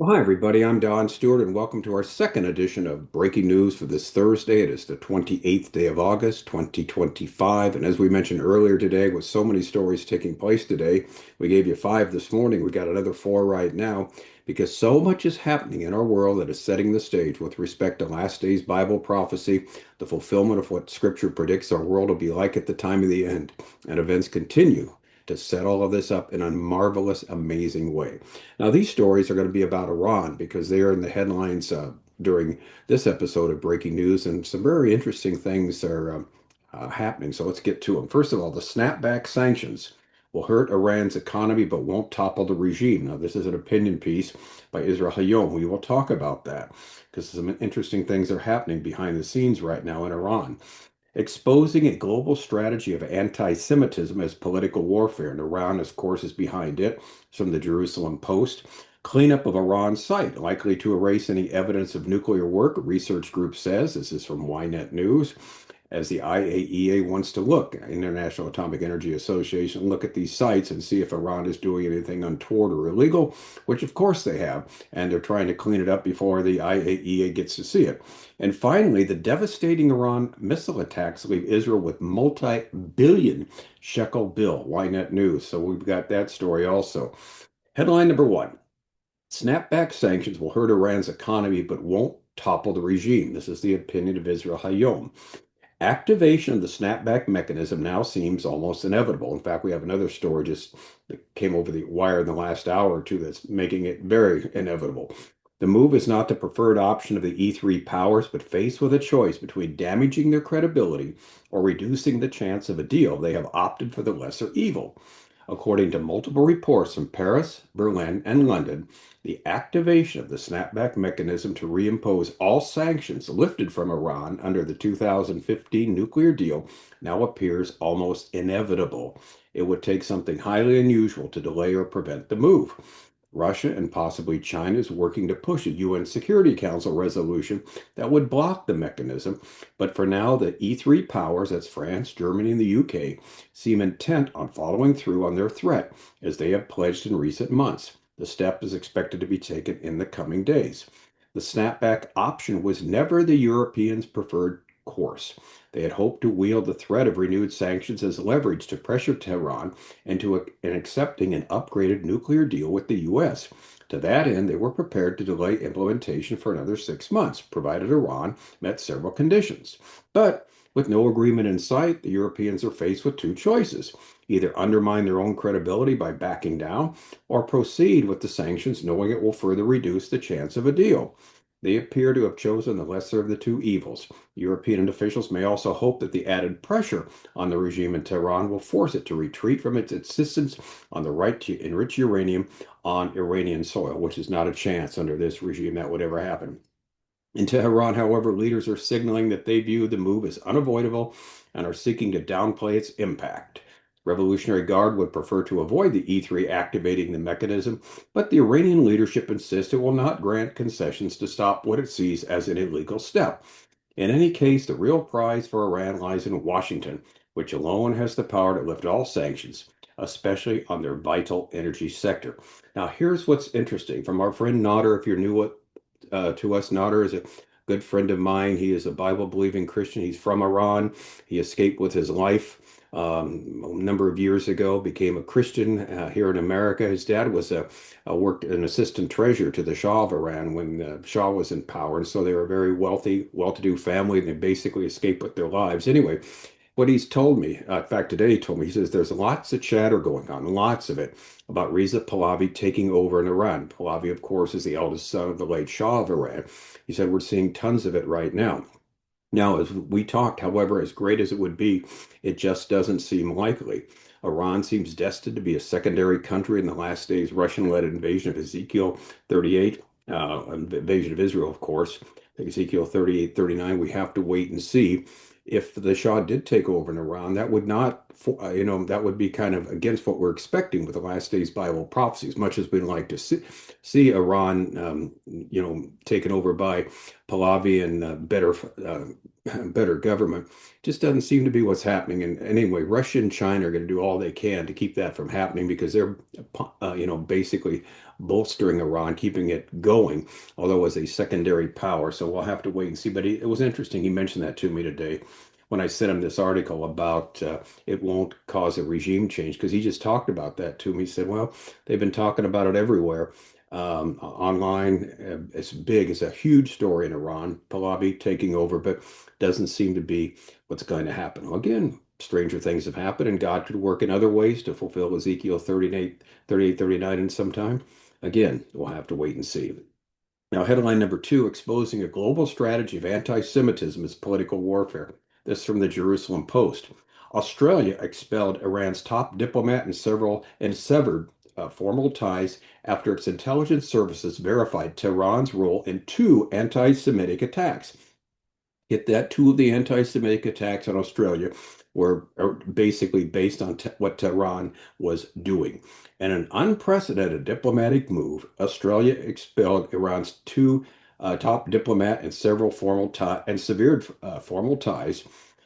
Well, hi, everybody. I'm Don Stewart, and welcome to our second edition of Breaking News for this Thursday. It is the 28th day of August, 2025. And as we mentioned earlier today, with so many stories taking place today, we gave you five this morning. We got another four right now because so much is happening in our world that is setting the stage with respect to last day's Bible prophecy, the fulfillment of what Scripture predicts our world will be like at the time of the end. And events continue to set all of this up in a marvelous, amazing way. Now, these stories are going to be about Iran because they are in the headlines during this episode of Breaking News, and some very interesting things are happening. So let's get to them. First of all, the snapback sanctions will hurt Iran's economy but won't topple the regime. Now, this is an opinion piece by Israel HaYom. We will talk about that because some interesting things are happening behind the scenes right now in Iran, exposing a global strategy of anti-Semitism as political warfare. And Iran, of course, is behind it. It's from the Jerusalem Post. Cleanup of Iran's site, likely to erase any evidence of nuclear work, a research group says. This is from YNET News, as the IAEA wants to look, International Atomic Energy Association, look at these sites and see if Iran is doing anything untoward or illegal, which of course they have, and they're trying to clean it up before the IAEA gets to see it. And finally, the devastating Iran missile attacks leave Israel with multi-billion shekel bill, YNET News. So we've got that story also. Headline number one: snapback sanctions will hurt Iran's economy but won't topple the regime. This is the opinion of Israel Hayom. Activation of the snapback mechanism now seems almost inevitable. In fact, we have another story just that came over the wire in the last hour or two that's making it very inevitable. The move is not the preferred option of the E3 powers, but faced with a choice between damaging their credibility or reducing the chance of a deal, they have opted for the lesser evil. According to multiple reports from Paris, Berlin, and London, the activation of the snapback mechanism to reimpose all sanctions lifted from Iran under the 2015 nuclear deal now appears almost inevitable. It would take something highly unusual to delay or prevent the move. Russia and possibly China is working to push a UN Security Council resolution that would block the mechanism, but for now, the E3 powers, that's France, Germany, and the UK, seem intent on following through on their threat, as they have pledged in recent months. The step is expected to be taken in the coming days. The snapback option was never the Europeans' preferred course. They had hoped to wield the threat of renewed sanctions as leverage to pressure Tehran into accepting an upgraded nuclear deal with the U.S. To that end, they were prepared to delay implementation for another 6 months, provided Iran met several conditions. But with no agreement in sight, the Europeans are faced with two choices: either undermine their own credibility by backing down, or proceed with the sanctions, knowing it will further reduce the chance of a deal. They appear to have chosen the lesser of the two evils. European officials may also hope that the added pressure on the regime in Tehran will force it to retreat from its insistence on the right to enrich uranium on Iranian soil, which is not a chance under this regime that would ever happen. In Tehran, however, leaders are signaling that they view the move as unavoidable and are seeking to downplay its impact. Revolutionary Guard would prefer to avoid the E3 activating the mechanism, but the Iranian leadership insists it will not grant concessions to stop what it sees as an illegal step. In any case, the real prize for Iran lies in Washington, which alone has the power to lift all sanctions, especially on their vital energy sector. Now, here's what's interesting from our friend Nodder. If you're new to us, Nodder is a good friend of mine. He is a Bible-believing Christian. He's from Iran. He escaped with his life a number of years ago, became a Christian here in America. His dad was worked an assistant treasurer to the Shah of Iran when the Shah was in power, and so they were a very wealthy, well-to-do family, and they basically escaped with their lives. Anyway, what he's told me, in fact, today he told me, he says there's lots of chatter going on, lots of it, about Reza Pahlavi taking over in Iran. Pahlavi, of course, is the eldest son of the late Shah of Iran. He said we're seeing tons of it right now. Now, as we talked, however, as great as it would be, it just doesn't seem likely. Iran seems destined to be a secondary country in the last days Russian-led invasion of Ezekiel 38, invasion of Israel, of course. Ezekiel 38, 39. We have to wait and see. If the Shah did take over in Iran, that would not that would be kind of against what we're expecting with the last days Bible prophecies. Much as we'd like to see Iran, taken over by Pahlavi and better government, just doesn't seem to be what's happening. And anyway, Russia and China are going to do all they can to keep that from happening because they're, basically bolstering Iran, keeping it going, although as a secondary power. So we'll have to wait and see. But it was interesting. He mentioned that to me today when I sent him this article about it won't cause a regime change because he just talked about that to me. He said, well, they've been talking about it everywhere. Online, it's big. It's a huge story in Iran, Pahlavi taking over, but doesn't seem to be what's going to happen. Well, again, stranger things have happened, and God could work in other ways to fulfill Ezekiel 38, 39 in some time. Again, we'll have to wait and see. Now, headline number two, exposing a global strategy of anti-Semitism as political warfare. This from the Jerusalem Post. Australia expelled Iran's top diplomat and severed formal ties after its intelligence services verified Tehran's role in two anti-Semitic attacks. Get that, two of the anti-Semitic attacks in Australia were basically based on what Tehran was doing. In an unprecedented diplomatic move, Australia expelled Iran's two top diplomat and severed formal ties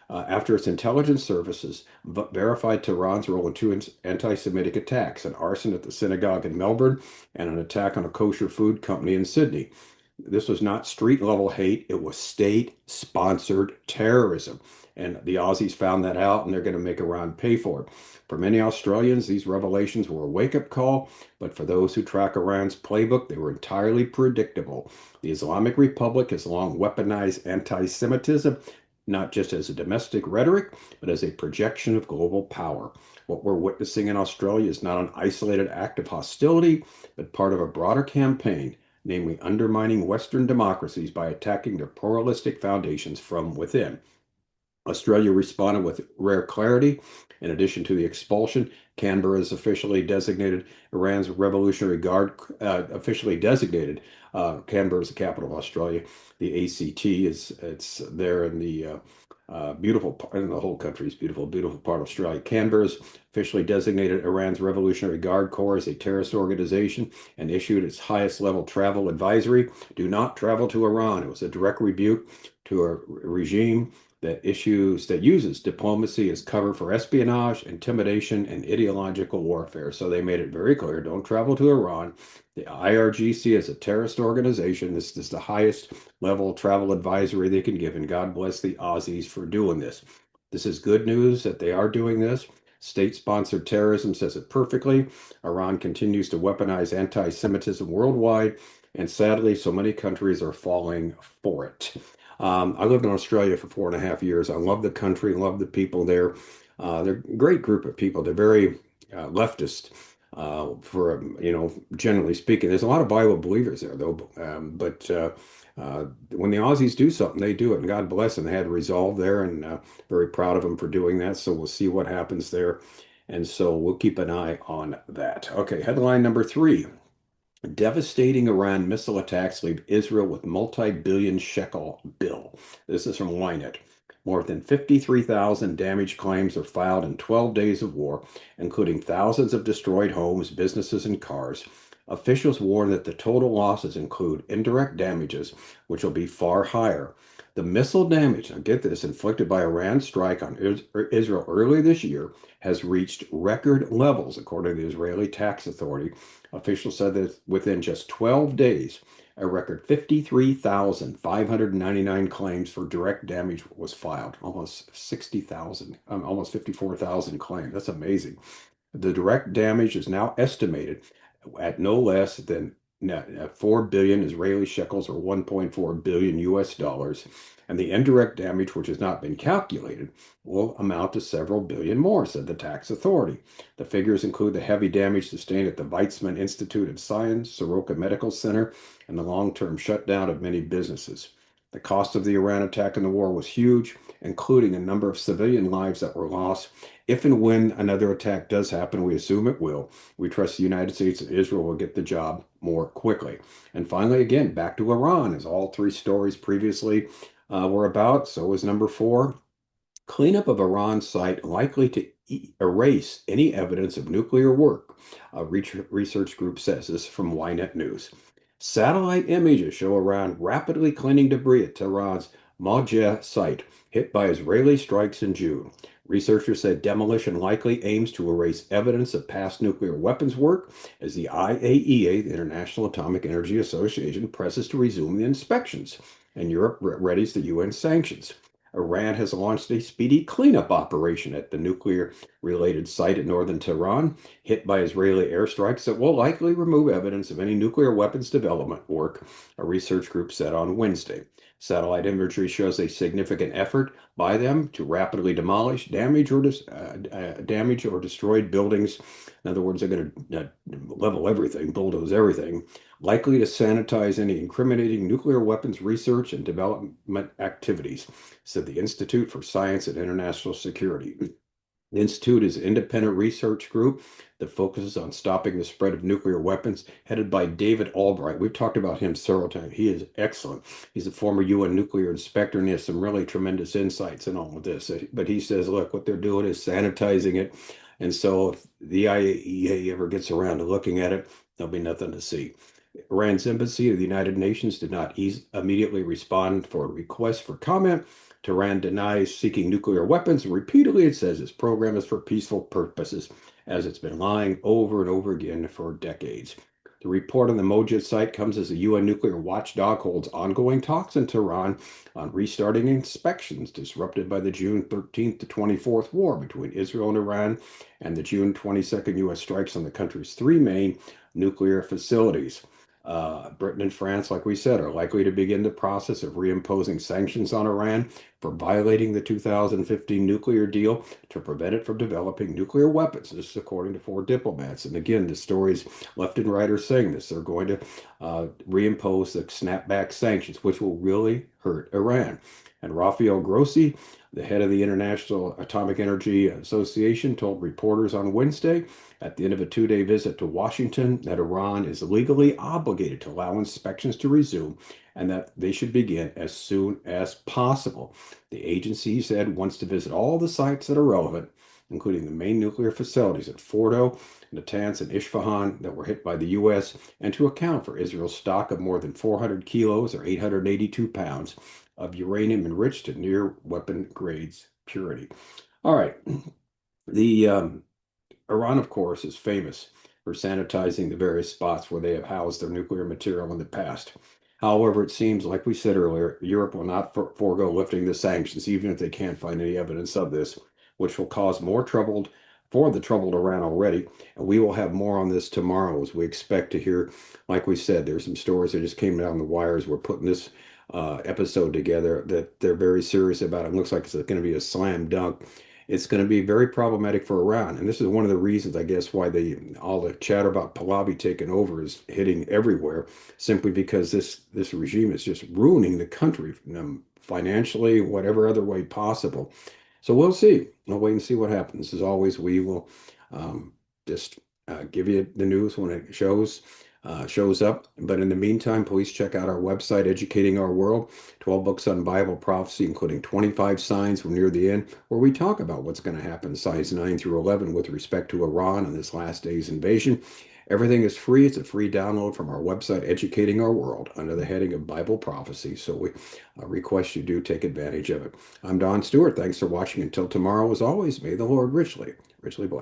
after its intelligence services verified Tehran's role in two anti-Semitic attacks, an arson at the synagogue in Melbourne and an attack on a kosher food company in Sydney. This was not street level hate, it was state sponsored terrorism. And the Aussies found that out and they're going to make Iran pay for it. For many Australians, these revelations were a wake up call, but for those who track Iran's playbook, they were entirely predictable. The Islamic Republic has long weaponized anti Semitism, not just as a domestic rhetoric, but as a projection of global power. What we're witnessing in Australia is not an isolated act of hostility, but part of a broader campaign, namely undermining Western democracies by attacking their pluralistic foundations from within. Australia responded with rare clarity. In addition to the expulsion, Canberra is officially designated Iran's Revolutionary Guard, officially designated. Canberra is the capital of Australia. The ACT it's there in the beautiful part, and the whole country is beautiful, beautiful part of Australia. Canberra's officially designated Iran's Revolutionary Guard Corps as a terrorist organization and issued its highest level travel advisory. Do not travel to Iran. It was a direct rebuke to a regime that uses diplomacy as cover for espionage, intimidation, and ideological warfare. So they made it very clear, don't travel to Iran. The IRGC is a terrorist organization. This is the highest level travel advisory they can give, and God bless the Aussies for doing this. This is good news that they are doing this. State-sponsored terrorism says it perfectly. Iran continues to weaponize anti-Semitism worldwide, and sadly, so many countries are falling for it. I lived in Australia for 4.5 years. I love the country, love the people there. They're a great group of people. They're very leftist, generally speaking. There's a lot of Bible believers there, though. When the Aussies do something, they do it, and God bless them. They had resolve there, and very proud of them for doing that. So we'll see what happens there. And so we'll keep an eye on that. Okay, headline number three. Devastating Iran missile attacks leave Israel with multi-billion-shekel bill. This is from YNET. More than 53,000 damage claims are filed in 12 days of war, including thousands of destroyed homes, businesses, and cars. Officials warn that the total losses include indirect damages, which will be far higher. The missile damage, now get this, inflicted by Iran's strike on Israel early this year has reached record levels, according to the Israeli tax authority. Officials said that within just 12 days, a record 53,599 claims for direct damage was filed. Almost 60,000, almost 54,000 claims. That's amazing. The direct damage is now estimated at no less than 4 billion Israeli shekels or 1.4 billion US dollars. And the indirect damage, which has not been calculated, will amount to several billion more, said the tax authority. The figures include the heavy damage sustained at the Weizmann Institute of Science, Soroka Medical Center, and the long-term shutdown of many businesses. The cost of the Iran attack in the war was huge, including a number of civilian lives that were lost. If and when another attack does happen, we assume it will, we trust the United States and Israel will get the job more quickly. And finally, again, back to Iran, as all three stories previously were about. So is number four. Cleanup of Iran site likely to erase any evidence of nuclear work, a research group says. This is from YNET News. Satellite images show Iran rapidly cleaning debris at Tehran's Mojeh site, hit by Israeli strikes in June. Researchers said demolition likely aims to erase evidence of past nuclear weapons work as the IAEA, the International Atomic Energy Association, presses to resume the inspections, and Europe readies the UN sanctions. Iran has launched a speedy cleanup operation at the nuclear-related site in northern Tehran, hit by Israeli airstrikes that will likely remove evidence of any nuclear weapons development work, a research group said on Wednesday. Satellite imagery shows a significant effort by them to rapidly demolish, damage, or destroyed buildings. In other words, they're going to level everything, bulldoze everything, likely to sanitize any incriminating nuclear weapons research and development activities, said the Institute for Science and International Security. The Institute is an independent research group that focuses on stopping the spread of nuclear weapons, headed by David Albright. We've talked about him several times. He is excellent. He's a former UN nuclear inspector, and he has some really tremendous insights in all of this. But he says, look, what they're doing is sanitizing it. And so if the IAEA ever gets around to looking at it, there'll be nothing to see. Iran's embassy of the United Nations did not immediately respond for a request for comment. Tehran denies seeking nuclear weapons, and repeatedly it says its program is for peaceful purposes, as it's been lying over and over again for decades. The report on the Mojed site comes as the UN nuclear watchdog holds ongoing talks in Tehran on restarting inspections disrupted by the June 13th to 24th war between Israel and Iran and the June 22nd U.S. strikes on the country's three main nuclear facilities. Britain and France, like we said, are likely to begin the process of reimposing sanctions on Iran for violating the 2015 nuclear deal to prevent it from developing nuclear weapons. This is according to four diplomats. And again, the stories left and right are saying this. They're going to reimpose the snapback sanctions, which will really hurt Iran. And Rafael Grossi, the head of the International Atomic Energy Association, told reporters on Wednesday at the end of a two-day visit to Washington that Iran is legally obligated to allow inspections to resume and that they should begin as soon as possible. The agency, he said, wants to visit all the sites that are relevant, including the main nuclear facilities at Fordo, Natanz, and Isfahan that were hit by the U.S., and to account for Israel's stock of more than 400 kilos or 882 pounds of uranium enriched to near weapon grades purity. All right. Iran, of course, is famous for sanitizing the various spots where they have housed their nuclear material in the past. However, it seems, like we said earlier, Europe will not forego lifting the sanctions, even if they can't find any evidence of this, which will cause more trouble for the troubled Iran already. And we will have more on this tomorrow as we expect to hear, like we said, there's some stories that just came down the wires. We're putting this episode together that they're very serious about. It looks like it's going to be a slam dunk. It's going to be very problematic for Iran. And this is one of the reasons, I guess, why all the chatter about Pahlavi taking over is hitting everywhere, simply because this regime is just ruining the country financially, whatever other way possible. So we'll see. We'll wait and see what happens. As always, we will just give you the news when it shows up. But in the meantime, please check out our website, Educating Our World, 12 books on Bible prophecy, including 25 signs. We're near the end, where we talk about what's going to happen, signs 9 through 11, with respect to Iran and this last day's invasion. Everything is free. It's a free download from our website, Educating Our World, under the heading of Bible prophecy. So we request you do take advantage of it. I'm Don Stewart. Thanks for watching. Until tomorrow, as always, may the Lord richly, richly bless.